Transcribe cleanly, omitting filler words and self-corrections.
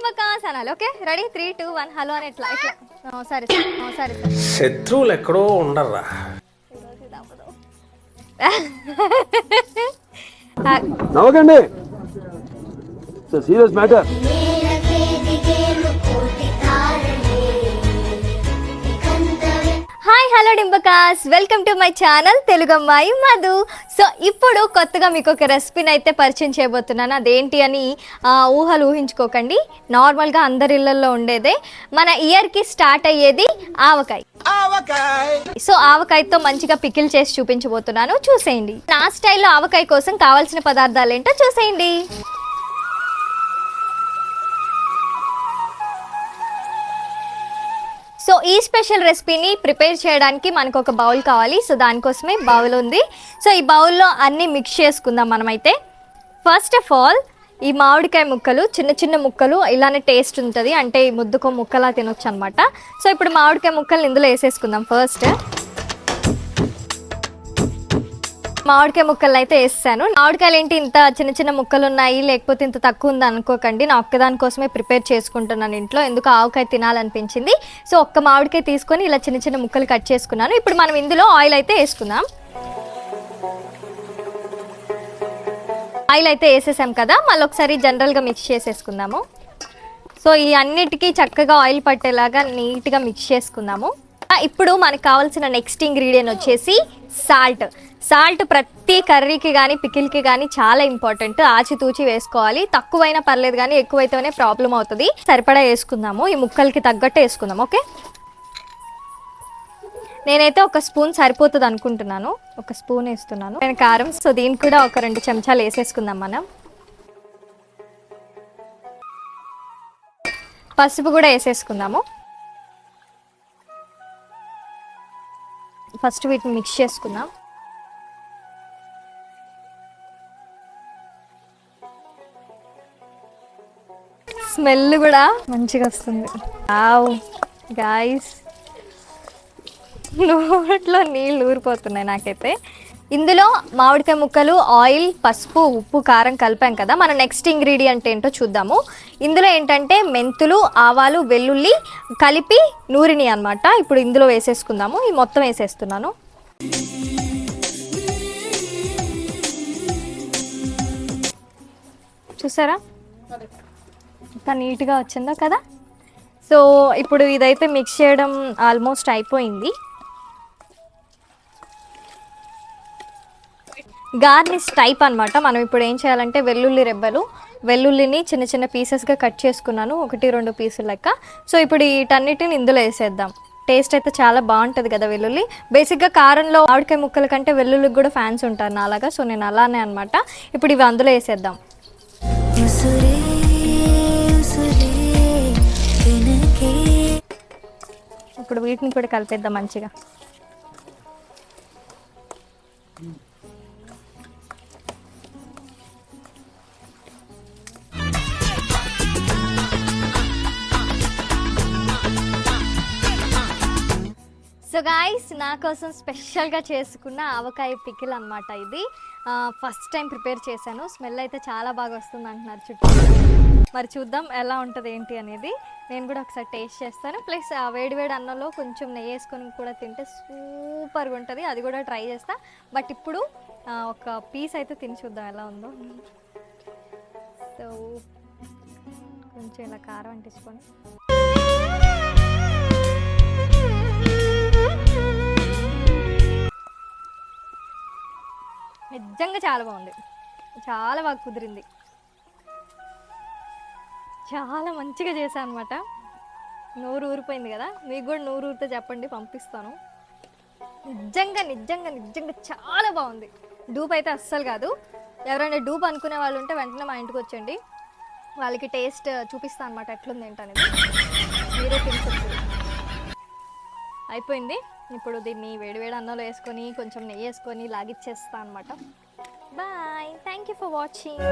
డింబకాస్ అనాలి. Okay ready 3 2 1 hello అని ఇట్లా ఇట్లా. సరే సరే శత్రువులు ఎక్కడో ఉండర్రా. నవ్వకండి, సీరియస్ మ్యాటర్. హాయ్ హలో డింబకాస్, welcome to my channel Telugu అమ్మాయి మధు. సో ఇప్పుడు కొత్తగా మీకు ఒక రెసిపీని అయితే పరిచయం చేయబోతున్నాను. అదేంటి అని ఊహలు ఊహించుకోకండి, నార్మల్గా అందరి ఇళ్లలో ఉండేదే. మన ఇయర్కి స్టార్ట్ అయ్యేది ఆవకాయ. సో ఆవకాయతో మంచిగా పికిల్ చేసి చూపించబోతున్నాను, చూసేయండి. నా స్టైల్లో ఆవకాయ కోసం కావాల్సిన పదార్థాలు ఏంటో చూసేయండి. సో ఈ స్పెషల్ రెసిపీని ప్రిపేర్ చేయడానికి మనకు ఒక బౌల్ కావాలి. సో దానికోసమే బౌల్ ఉంది. సో ఈ బౌల్లో అన్నీ మిక్స్ చేసుకుందాం మనమైతే. ఫస్ట్ ఆఫ్ ఆల్ ఈ మామిడికాయ ముక్కలు చిన్న చిన్న ముక్కలు ఇలానే టేస్ట్ ఉంటుంది, అంటే ఈ ముద్దుకో ముక్కలా తినొచ్చు అనమాట. సో ఇప్పుడు మామిడికాయ ముక్కలు ఇందులో వేసేసుకుందాం. ఫస్ట్ మామిడికాయ ముక్కలు అయితే వేస్తాను. మామిడికాయలు ఏంటి ఇంత చిన్న చిన్న ముక్కలు ఉన్నాయి, లేకపోతే ఇంత తక్కువ ఉంది అనుకోకండి. నా ఒక్కదాని కోసమే ప్రిపేర్ చేసుకుంటున్నాను ఇంట్లో, ఎందుకు ఆవకాయ తినాలనిపించింది. సో ఒక్క మామిడికాయ తీసుకొని ఇలా చిన్న చిన్న ముక్కలు కట్ చేసుకున్నాను. ఇప్పుడు మనం ఇందులో ఆయిల్ అయితే వేసుకుందాం. ఆయిల్ అయితే వేసేసాం కదా, మళ్ళీ ఒకసారి జనరల్గా మిక్స్ చేసేసుకుందాము. సో ఈ అన్నిటికీ చక్కగా ఆయిల్ పట్టేలాగా నీట్గా మిక్స్ చేసుకుందాము. ఇప్పుడు మనకు కావాల్సిన నెక్స్ట్ ఇంగ్రీడియంట్ వచ్చేసి సాల్ట్. సాల్ట్ ప్రతి కర్రీకి కానీ పికిల్కి కానీ చాలా ఇంపార్టెంట్. ఆచితూచి వేసుకోవాలి, తక్కువైనా పర్లేదు కానీ ఎక్కువైతేనే ప్రాబ్లం అవుతుంది. సరిపడా వేసుకుందాము, ఈ ముక్కలకి తగ్గట్టు వేసుకుందాం. ఓకే, నేనైతే ఒక స్పూన్ సరిపోతుంది అనుకుంటున్నాను, ఒక స్పూన్ వేస్తున్నాను. నేను కారం, సో దీనికి కూడా ఒక 2 చెంచాలు వేసేసుకుందాం మనం. పసుపు కూడా వేసేసుకుందాము. ఫస్ట్ వీటిని మిక్స్ చేసుకుందాం. స్మెల్ కూడా మంచిగా వస్తుంది. వావ్ గాయ్స్, నోట్లో నీళ్ళు ఊరిపోతున్నాయి నాకైతే. ఇందులో మామిడికాయ ముక్కలు, ఆయిల్, పసుపు, ఉప్పు, కారం కలిపాం కదా. మన నెక్స్ట్ ఇంగ్రీడియంట్ ఏంటో చూద్దాము. ఇందులో ఏంటంటే మెంతులు, ఆవాలు, వెల్లుల్లి కలిపి నూరిని అన్నమాట. ఇప్పుడు ఇందులో వేసేసుకుందాము. ఈ మొత్తం వేసేస్తున్నాను. చూసారా ఇంకా నీట్గా వచ్చిందా కదా. సో ఇప్పుడు ఇదైతే మిక్స్ చేయడం ఆల్మోస్ట్ అయిపోయింది. గార్నిష్ టైప్ అనమాట. మనం ఇప్పుడు ఏం చేయాలంటే వెల్లుల్లి రెబ్బలు, వెల్లుల్లిని చిన్న చిన్న పీసెస్గా కట్ చేసుకున్నాను, 1-2 పీసులు లెక్క. సో ఇప్పుడు వీటన్నిటిని ఇందులో వేసేద్దాం. టేస్ట్ అయితే చాలా బాగుంటుంది కదా వెల్లుల్లి. బేసిక్గా కారంలో మామిడికాయ ముక్కల కంటే వెల్లుల్లికి కూడా ఫ్యాన్స్ ఉంటారు నాలాగా, సో నేను అలానే అనమాట. ఇప్పుడు ఇవి అందులో వేసేద్దాం. ఇప్పుడు వీటిని కూడా కలిపేద్దాం మంచిగా. సో గాయ్స్, నా కోసం స్పెషల్గా చేసుకున్న ఆవకాయ పికిల్ అనమాట ఇది. ఫస్ట్ టైం ప్రిపేర్ చేశాను. స్మెల్ అయితే చాలా బాగా వస్తుంది అంటున్నారు చుట్టూ. మరి చూద్దాం ఎలా ఉంటుంది ఏంటి అనేది. నేను కూడా ఒకసారి టేస్ట్ చేస్తాను. ప్లస్ వేడివేడి అన్నంలో కొంచెం నెయ్యి వేసుకొని కూడా తింటే సూపర్గా ఉంటుంది, అది కూడా ట్రై చేస్తా. బట్ ఇప్పుడు ఒక పీస్ అయితే తిని చూద్దాం ఎలా ఉందో. సో కొంచెం ఇలా కారం అంటించుకొని నిజంగా చాలా బాగుంది, చాలా బాగా కుదిరింది, చాలా మంచిగా చేశాను అనమాట. నోరు ఊరిపోయింది కదా, మీకు కూడా నోరు ఊరితే చెప్పండి, పంపిస్తాను. నిజంగా నిజంగా నిజంగా చాలా బాగుంది. డూప్ అయితే అస్సలు కాదు. ఎవరైనా డూప్ అనుకునే వాళ్ళు ఉంటే వెంటనే మా ఇంటికి వచ్చండి, వాళ్ళకి టేస్ట్ చూపిస్తాను అనమాట ఎట్లుంది ఏంటనేది. మీరే తినచ్చు. అయిపోయింది. ఇప్పుడు దీన్ని వేడివేడి అన్నంలో వేసుకొని కొంచెం నెయ్యి వేసుకొని లాగిచ్చేస్తాను అనమాట. Bye, thank you for watching.